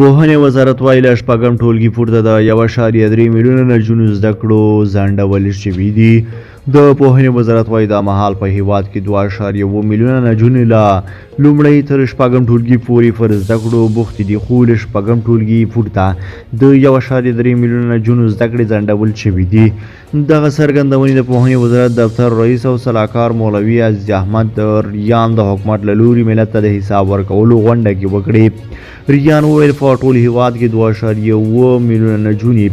پوهنې وزارت وایي له شپږم ټولګي پورته د 1.3 میلیونه نجونو زده کړو ځنډول شوي دي. د پوهنې وزارت وایي دا مهال په هیواد کې 2.7 میلیونه نجونې له لومړۍ تر شپږم ټولګي پورې پر زده کړو بوختې دي، خو له شپږم ټولګي پورته د 1.3 میلیونه نجونو زده کړې ځنډول شوي دي. دغه څرګندونې د پوهنې وزارت دفتر رئیس او سلاکار مولوي عزیز احمد د ریان د حکومت له لوري ملت ته د حساب ورکولو غونډه کې وکړې. ریان وویل په ټول هیواد کې 2.7 میلیونه نجونې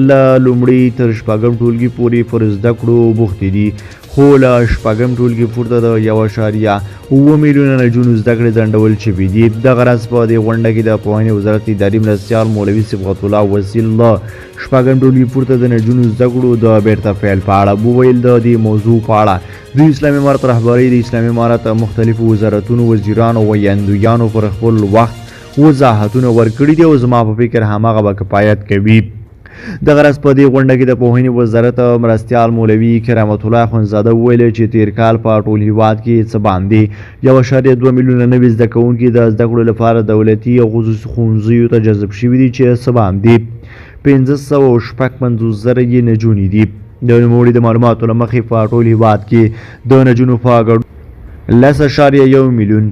له لومړۍ تر شپږم ټولګي پورې پر زده کړو بوختې دي، خو له شپږم ټولګي پورته د 1.7 میلیونه نجونو زده کړې ځنډول شوي دي. دغه راز په دې غونډه کې د پوهنې وزارت اداري مرستیال مولوي صبغت الله وسیل له شپږم ټولګي پورته د نجونو زده کړو د بیرته پیل په اړه وویل. د دې موضوع په اړه د اسلامي امارت رهبرۍ د اسلامي امارت مختلفو وزارتونو وزیرانو او ویاندویانو پر خپل وخت وضاحتونه ورکړي دي او زما په فکر هماغه به کفایت کوي. دغه راز په دې غونډه کې د پوهنې وزارت مرستیال مولوي کرامت الله اخوندزاده وویل چې تیر کال په ټول هیواد کې څه باندې 1.2 میلیونه نوي زده کوونکي د زده کړو لپاره دولتي او خصوصي ښوونځیو ته جذب شوي دي، چې څه باندې 556,000 یې نجونې دي. د نوموړي د معلوماتو له مخې په ټول هیواد کې د نجونو په ګډون 10.1 میلیون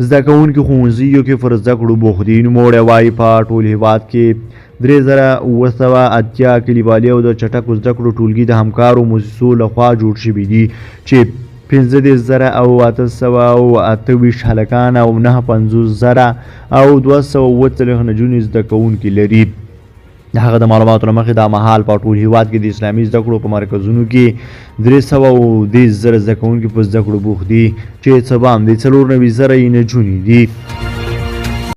زده کوونکي ښوونځیو کې پر زده کړو بوخت دي. نوموړی وایي په ټول هیواد کې 3,980 کلیوالي او د چټکو زده کړو ټولګي د همکارو موسسو لخوا جوړ شوي دي، چې 15,828 هلکان او 9,50,240 نجونې زده کوونکي لري. د هغه د معلوماتو له مخې دا مهال په ټول هیواد کې د اسلامي زده کړو په مرکزونو کې 310,000 زده کوونکي په زده کړو بوخت دي، چې څه باندې 94,000 یې نجونې دي.